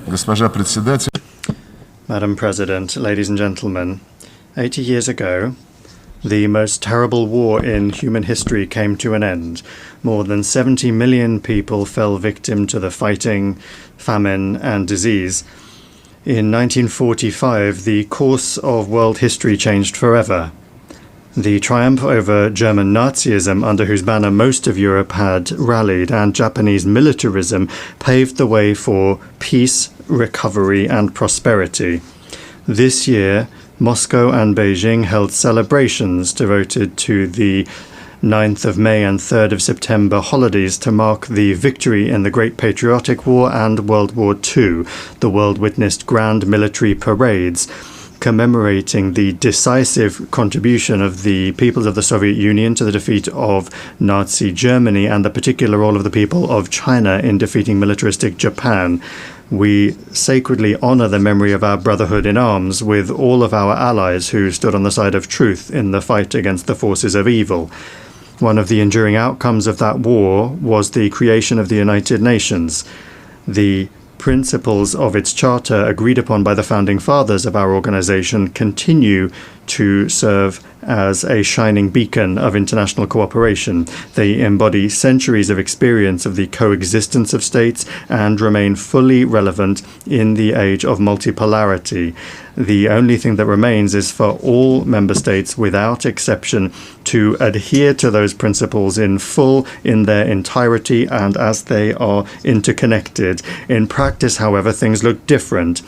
Госпожа председатель. Madam President, ladies and gentlemen, 80 years ago, the most terrible war in human history came to an end. More than 70 million people fell victim to the fighting, famine, and disease. In 1945, the course of world history changed forever. The triumph over German Nazism, under whose banner most of Europe had rallied, and Japanese militarism paved the way for peace, recovery, and prosperity. This year, Moscow and Beijing held celebrations devoted to the 9th of May and 3rd of September holidays to mark the victory in the Great Patriotic War and World War II. The world witnessed grand military parades commemorating the decisive contribution of the peoples of the Soviet Union to the defeat of Nazi Germany and the particular role of the people of China in defeating militaristic Japan. We sacredly honor the memory of our brotherhood in arms with all of our allies who stood on the side of truth in the fight against the forces of evil. One of the enduring outcomes of that war was the creation of the United Nations. The principles of its charter agreed upon by the founding fathers of our organization continue to serve as a shining beacon of international cooperation. They embody centuries of experience of the coexistence of states and remain fully relevant in the age of multipolarity. The only thing that remains is for all member states, without exception, to adhere to those principles in full, in their entirety, and as they are interconnected. In practice, however, things look different.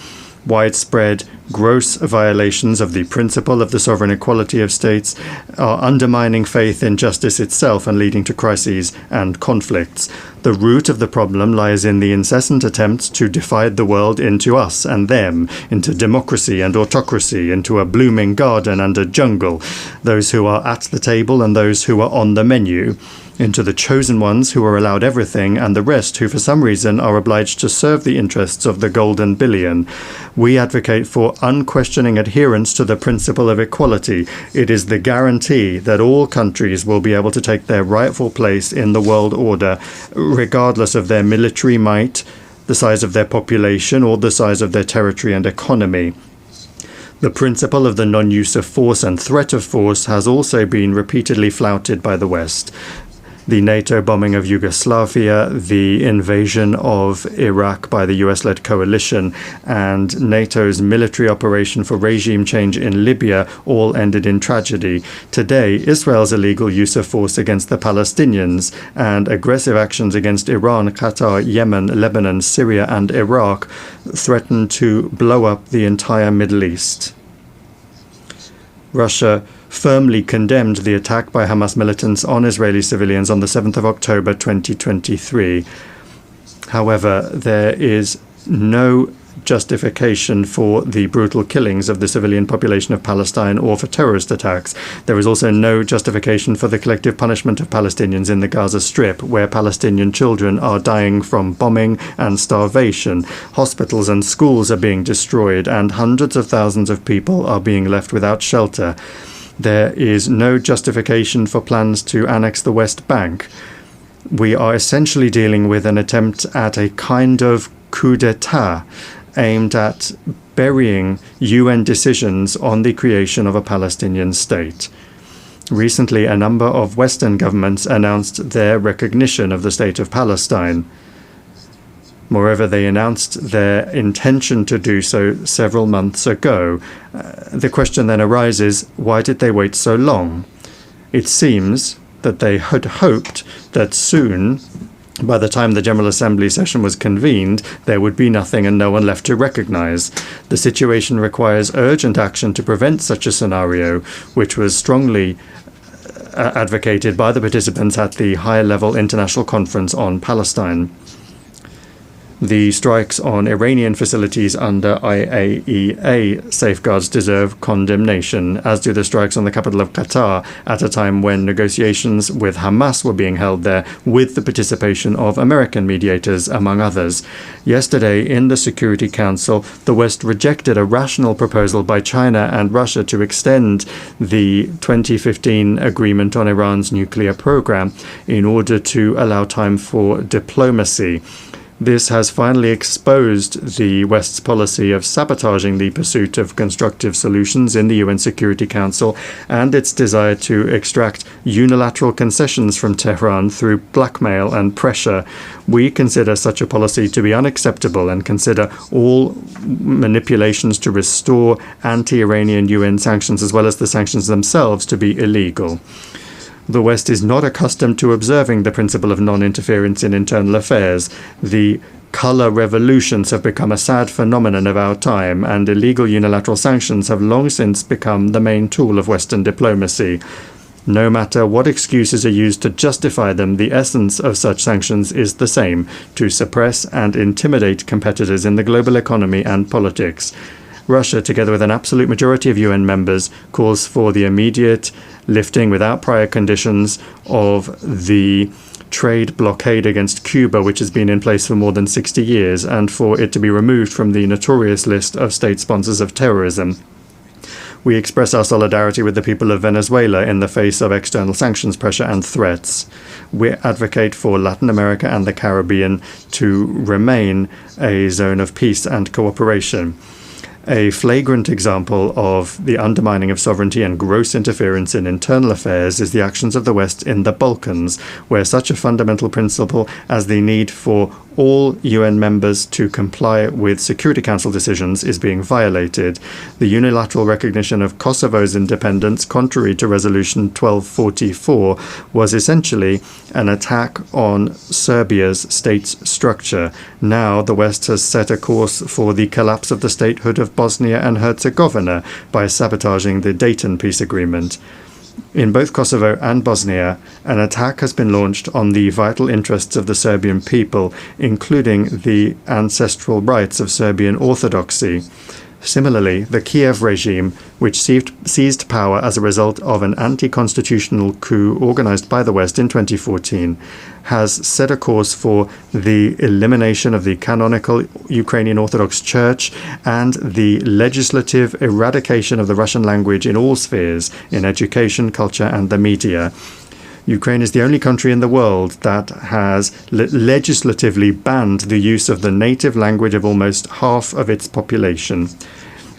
Widespread, gross violations of the principle of the sovereign equality of states are undermining faith in justice itself and leading to crises and conflicts. The root of the problem lies in the incessant attempts to divide the world into us and them, into democracy and autocracy, into a blooming garden and a jungle, those who are at the table and those who are on the menu, into the chosen ones who are allowed everything and the rest who for some reason are obliged to serve the interests of the golden billion. We advocate for unquestioning adherence to the principle of equality. It is the guarantee that all countries will be able to take their rightful place in the world order, regardless of their military might, the size of their population, or the size of their territory and economy. The principle of the non-use of force and threat of force has also been repeatedly flouted by the West. The NATO bombing of Yugoslavia, the invasion of Iraq by the US-led coalition, and NATO's military operation for regime change in Libya all ended in tragedy. Today, Israel's illegal use of force against the Palestinians and aggressive actions against Iran, Qatar, Yemen, Lebanon, Syria, and Iraq threaten to blow up the entire Middle East. Russia firmly condemned the attack by Hamas militants on Israeli civilians on the 7th of October 2023. However, there is no justification for the brutal killings of the civilian population of Palestine or for terrorist attacks. There is also no justification for the collective punishment of Palestinians in the Gaza Strip, where Palestinian children are dying from bombing and starvation. Hospitals and schools are being destroyed, and hundreds of thousands of people are being left without shelter. There is no justification for plans to annex the West Bank. We are essentially dealing with an attempt at a kind of coup d'etat aimed at burying UN decisions on the creation of a Palestinian state. Recently, a number of Western governments announced their recognition of the state of Palestine. Moreover, they announced their intention to do so several months ago. The question then arises, why did they wait so long? It seems that they had hoped that soon, by the time the General Assembly session was convened, there would be nothing and no one left to recognize. The situation requires urgent action to prevent such a scenario, which was strongly advocated by the participants at the high-level international conference on Palestine. The strikes on Iranian facilities under IAEA safeguards deserve condemnation, as do the strikes on the capital of Qatar at a time when negotiations with Hamas were being held there with the participation of American mediators, among others. Yesterday, in the Security Council, the West rejected a rational proposal by China and Russia to extend the 2015 agreement on Iran's nuclear program in order to allow time for diplomacy. This has finally exposed the West's policy of sabotaging the pursuit of constructive solutions in the UN Security Council and its desire to extract unilateral concessions from Tehran through blackmail and pressure. We consider such a policy to be unacceptable and consider all manipulations to restore anti-Iranian UN sanctions, as well as the sanctions themselves, to be illegal. The West is not accustomed to observing the principle of non-interference in internal affairs. The color revolutions have become a sad phenomenon of our time, and illegal unilateral sanctions have long since become the main tool of Western diplomacy. No matter what excuses are used to justify them, the essence of such sanctions is the same: to suppress and intimidate competitors in the global economy and politics. Russia, together with an absolute majority of UN members, calls for the immediate lifting without prior conditions of the trade blockade against Cuba, which has been in place for more than 60 years, and for it to be removed from the notorious list of state sponsors of terrorism. We express our solidarity with the people of Venezuela in the face of external sanctions pressure and threats. We advocate for Latin America and the Caribbean to remain a zone of peace and cooperation. A flagrant example of the undermining of sovereignty and gross interference in internal affairs is the actions of the West in the Balkans, where such a fundamental principle as the need for all UN members to comply with Security Council decisions is being violated. The unilateral recognition of Kosovo's independence, contrary to Resolution 1244, was essentially an attack on Serbia's state structure. Now the West has set a course for the collapse of the statehood of Bosnia and Herzegovina by sabotaging the Dayton peace agreement. In both Kosovo and Bosnia, an attack has been launched on the vital interests of the Serbian people, including the ancestral rights of Serbian Orthodoxy. Similarly, the Kiev regime, which seized power as a result of an anti-constitutional coup organized by the West in 2014, has set a course for the elimination of the canonical Ukrainian Orthodox Church and the legislative eradication of the Russian language in all spheres, in education, culture, and the media. Ukraine is the only country in the world that has legislatively banned the use of the native language of almost half of its population.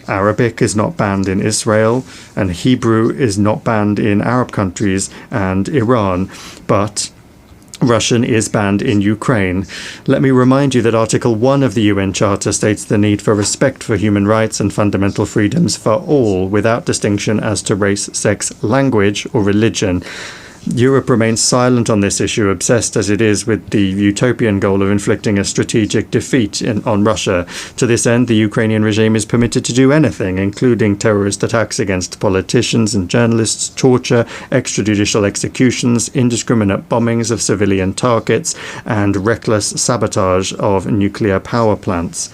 Arabic is not banned in Israel, and Hebrew is not banned in Arab countries and Iran, but Russian is banned in Ukraine. Let me remind you that Article 1 of the UN Charter states the need for respect for human rights and fundamental freedoms for all, without distinction as to race, sex, language, or religion. Europe remains silent on this issue, obsessed as it is with the utopian goal of inflicting a strategic defeat on Russia. To this end, the Ukrainian regime is permitted to do anything, including terrorist attacks against politicians and journalists, torture, extrajudicial executions, indiscriminate bombings of civilian targets, and reckless sabotage of nuclear power plants.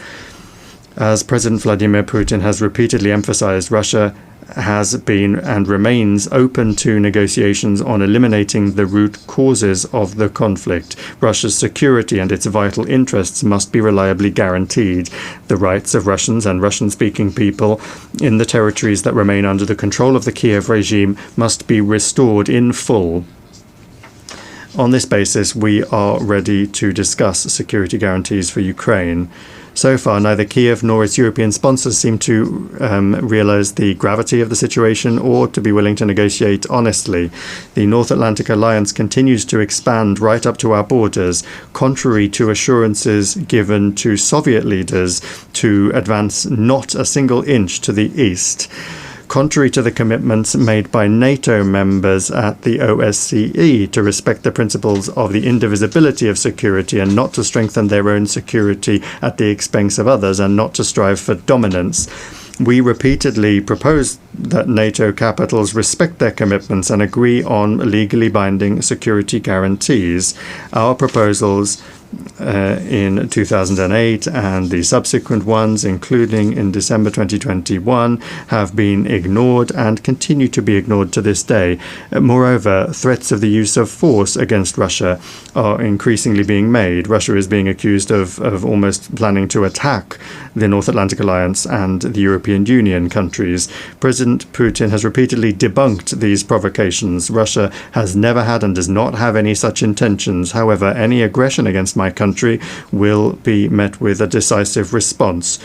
As President Vladimir Putin has repeatedly emphasized, Russia has been and remains open to negotiations on eliminating the root causes of the conflict. Russia's security and its vital interests must be reliably guaranteed. The rights of Russians and Russian-speaking people in the territories that remain under the control of the Kiev regime must be restored in full. On this basis, we are ready to discuss security guarantees for Ukraine. So far, neither Kiev nor its European sponsors seem to realize the gravity of the situation or to be willing to negotiate honestly. The North Atlantic Alliance continues to expand right up to our borders, contrary to assurances given to Soviet leaders to advance not a single inch to the east. Contrary to the commitments made by NATO members at the OSCE to respect the principles of the indivisibility of security and not to strengthen their own security at the expense of others and not to strive for dominance, we repeatedly propose that NATO capitals respect their commitments and agree on legally binding security guarantees. Our proposals in 2008 and the subsequent ones, including in December 2021, have been ignored and continue to be ignored to this day. Moreover, threats of the use of force against Russia are increasingly being made. Russia is being accused of almost planning to attack the North Atlantic Alliance and the European Union countries. President Putin has repeatedly debunked these provocations. Russia has never had and does not have any such intentions. However, any aggression against my country, will be met with a decisive response.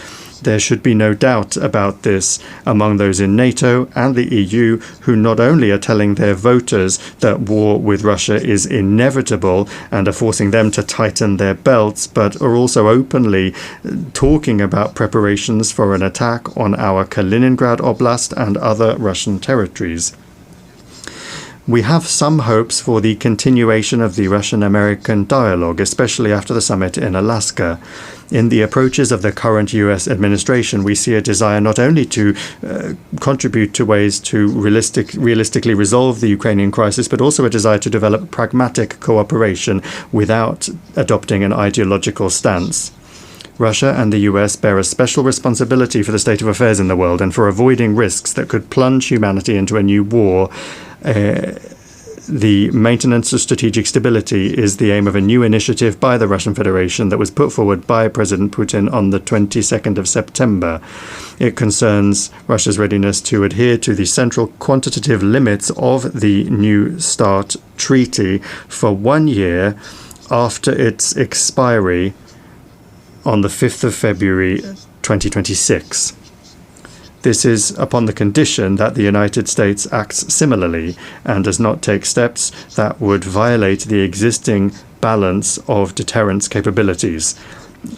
There should be no doubt about this among those in NATO and the EU who not only are telling their voters that war with Russia is inevitable and are forcing them to tighten their belts, but are also openly talking about preparations for an attack on our Kaliningrad Oblast and other Russian territories. We have some hopes for the continuation of the Russian-American dialogue, especially after the summit in Alaska. In the approaches of the current US administration, we see a desire not only to contribute to ways to realistically resolve the Ukrainian crisis, but also a desire to develop pragmatic cooperation without adopting an ideological stance. Russia and the US bear a special responsibility for the state of affairs in the world and for avoiding risks that could plunge humanity into a new war. The maintenance of strategic stability is the aim of a new initiative by the Russian Federation that was put forward by President Putin on the 22nd of September. It concerns Russia's readiness to adhere to the central quantitative limits of the New START treaty for 1 year after its expiry on the 5th of February 2026. This is upon the condition that the United States acts similarly and does not take steps that would violate the existing balance of deterrence capabilities.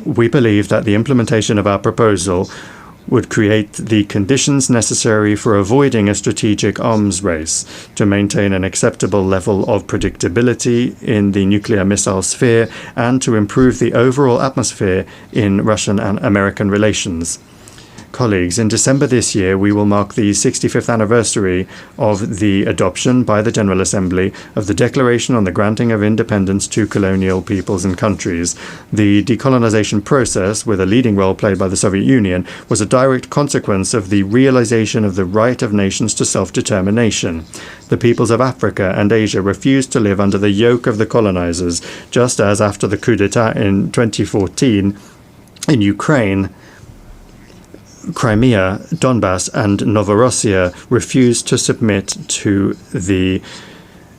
We believe that the implementation of our proposal would create the conditions necessary for avoiding a strategic arms race, to maintain an acceptable level of predictability in the nuclear missile sphere, and to improve the overall atmosphere in Russian and American relations. Colleagues, in December this year, we will mark the 65th anniversary of the adoption by the General Assembly of the Declaration on the Granting of Independence to Colonial Peoples and Countries. The decolonization process, with a leading role played by the Soviet Union, was a direct consequence of the realization of the right of nations to self-determination. The peoples of Africa and Asia refused to live under the yoke of the colonizers, just as after the coup d'etat in 2014 in Ukraine, Crimea, Donbass, and Novorossiya refused to submit to the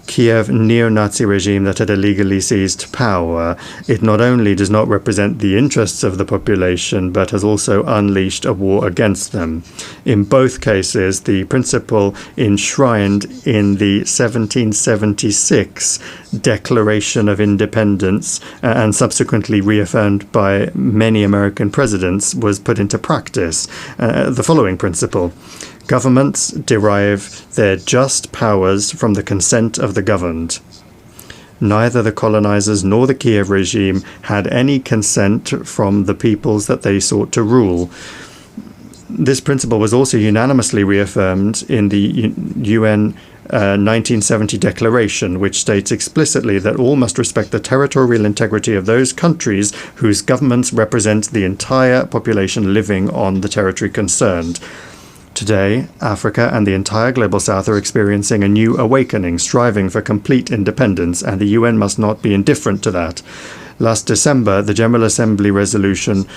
Kiev neo-Nazi regime that had illegally seized power. It not only does not represent the interests of the population, but has also unleashed a war against them. In both cases, the principle enshrined in the 1776 Declaration of Independence and subsequently reaffirmed by many American presidents was put into practice. The following principle: governments derive their just powers from the consent of the governed. Neither the colonizers nor the Kiev regime had any consent from the peoples that they sought to rule. This principle was also unanimously reaffirmed in the UN 1970 Declaration, which states explicitly that all must respect the territorial integrity of those countries whose governments represent the entire population living on the territory concerned. Today, Africa and the entire Global South are experiencing a new awakening, striving for complete independence, and the UN must not be indifferent to that. Last December, the General Assembly resolution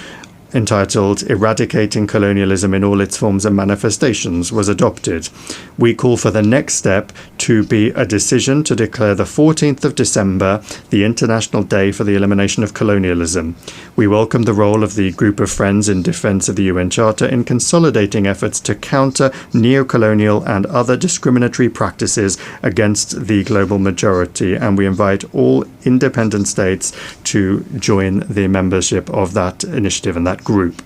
entitled Eradicating Colonialism in All Its Forms and Manifestations was adopted. We call for the next step to be a decision to declare the 14th of December the International Day for the Elimination of Colonialism. We welcome the role of the Group of Friends in Defense of the UN Charter in consolidating efforts to counter neo-colonial and other discriminatory practices against the global majority, and we invite all independent states to join the membership of that initiative and that group.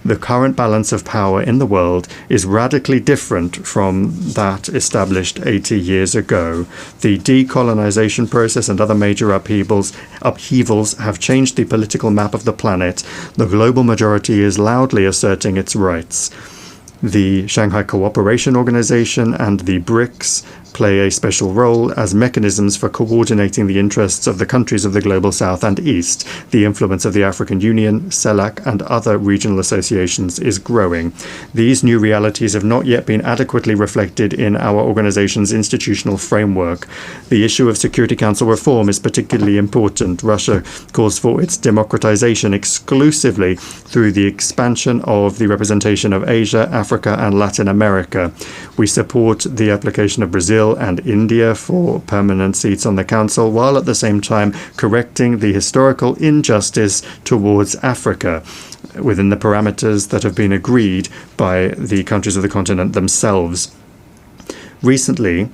The current balance of power in the world is radically different from that established 80 years ago. The decolonization process and other major upheavals have changed the political map of the planet. The global majority is loudly asserting its rights. The Shanghai Cooperation Organization and the BRICS play a special role as mechanisms for coordinating the interests of the countries of the Global South and East. The influence of the African Union, CELAC, and other regional associations is growing. These new realities have not yet been adequately reflected in our organization's institutional framework. The issue of Security Council reform is particularly important. Russia calls for its democratization exclusively through the expansion of the representation of Asia, Africa and Latin America. We support the application of Brazil and India for permanent seats on the Council, while at the same time correcting the historical injustice towards Africa within the parameters that have been agreed by the countries of the continent themselves. Recently,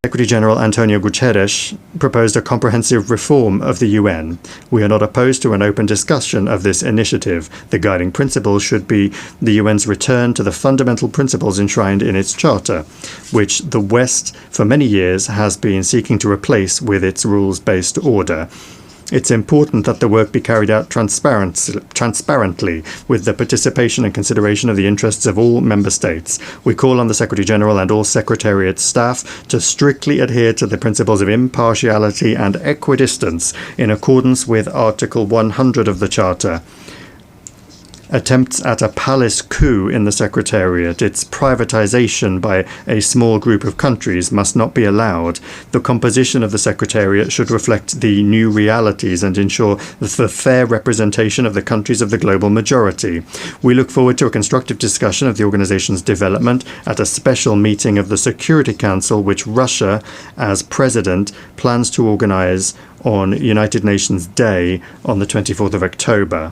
Secretary General Antonio Guterres proposed a comprehensive reform of the UN. We are not opposed to an open discussion of this initiative. The guiding principle should be the UN's return to the fundamental principles enshrined in its charter, which the West for many years has been seeking to replace with its rules-based order. It's important that the work be carried out transparently, with the participation and consideration of the interests of all member states. We call on the Secretary General and all Secretariat staff to strictly adhere to the principles of impartiality and equidistance in accordance with Article 100 of the Charter. Attempts at a palace coup in the Secretariat, its privatization by a small group of countries, must not be allowed. The composition of the Secretariat should reflect the new realities and ensure the fair representation of the countries of the global majority. We look forward to a constructive discussion of the organization's development at a special meeting of the Security Council, which Russia, as president, plans to organize on United Nations Day on the 24th of October.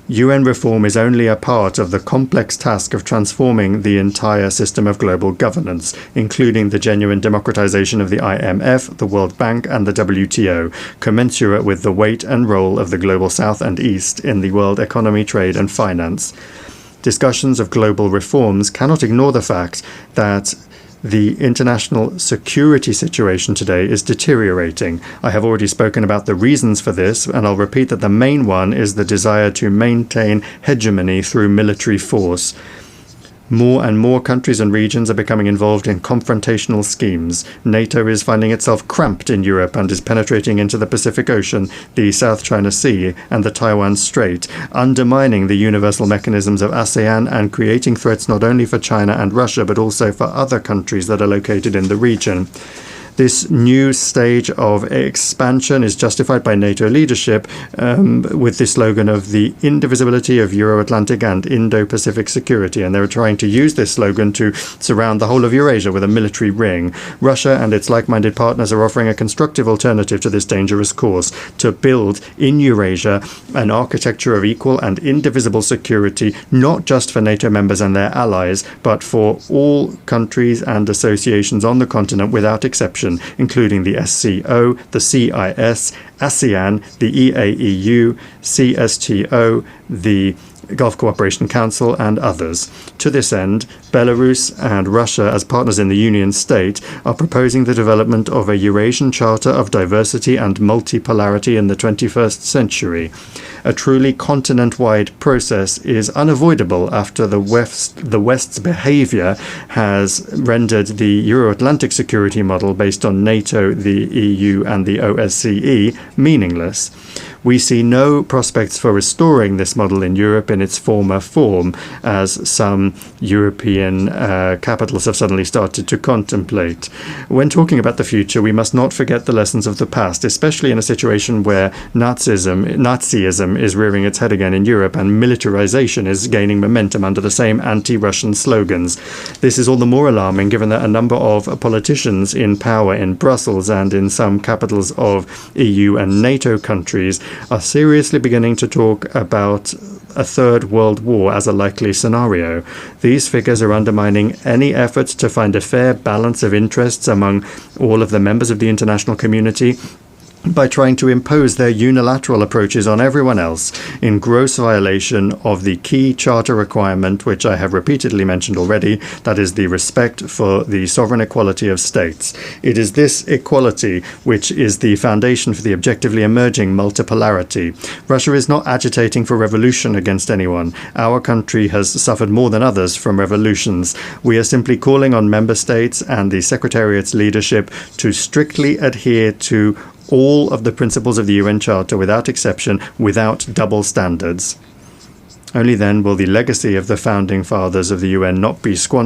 UN reform is only a part of the complex task of transforming the entire system of global governance, including the genuine democratization of the IMF, the World Bank, and the WTO, commensurate with the weight and role of the global South and East in the world economy, trade, and finance. Discussions of global reforms cannot ignore the fact that the international security situation today is deteriorating. I have already spoken about the reasons for this, and I'll repeat that the main one is the desire to maintain hegemony through military force. More and more countries and regions are becoming involved in confrontational schemes. NATO is finding itself cramped in Europe and is penetrating into the Pacific Ocean, the South China Sea, and the Taiwan Strait, undermining the universal mechanisms of ASEAN and creating threats not only for China and Russia, but also for other countries that are located in the region. This new stage of expansion is justified by NATO leadership with the slogan of the indivisibility of Euro-Atlantic and Indo-Pacific security, and they're trying to use this slogan to surround the whole of Eurasia with a military ring. Russia and its like-minded partners are offering a constructive alternative to this dangerous course, to build in Eurasia an architecture of equal and indivisible security, not just for NATO members and their allies, but for all countries and associations on the continent without exception, including the SCO, the CIS, ASEAN, the EAEU, CSTO, the Gulf Cooperation Council, and others. To this end, Belarus and Russia, as partners in the Union State, are proposing the development of a Eurasian Charter of Diversity and Multipolarity in the 21st century. A truly continent-wide process is unavoidable after the West's behavior has rendered the Euro-Atlantic security model based on NATO, the EU, and the OSCE meaningless. We see no prospects for restoring this model in Europe in its former form, as some European capitals have suddenly started to contemplate. When talking about the future, we must not forget the lessons of the past, especially in a situation where Nazism is rearing its head again in Europe and militarization is gaining momentum under the same anti-Russian slogans. This is all the more alarming given that a number of politicians in power in Brussels and in some capitals of EU and NATO countries are seriously beginning to talk about a third world war as a likely scenario. These figures are undermining any effort to find a fair balance of interests among all of the members of the international community by trying to impose their unilateral approaches on everyone else in gross violation of the key charter requirement, which I have repeatedly mentioned already, that is the respect for the sovereign equality of states. It is this equality which is the foundation for the objectively emerging multipolarity. Russia is not agitating for revolution against anyone. Our country has suffered more than others from revolutions. We are simply calling on member states and the Secretariat's leadership to strictly adhere to all of the principles of the UN Charter without exception, without double standards. Only then will the legacy of the founding fathers of the UN not be squandered.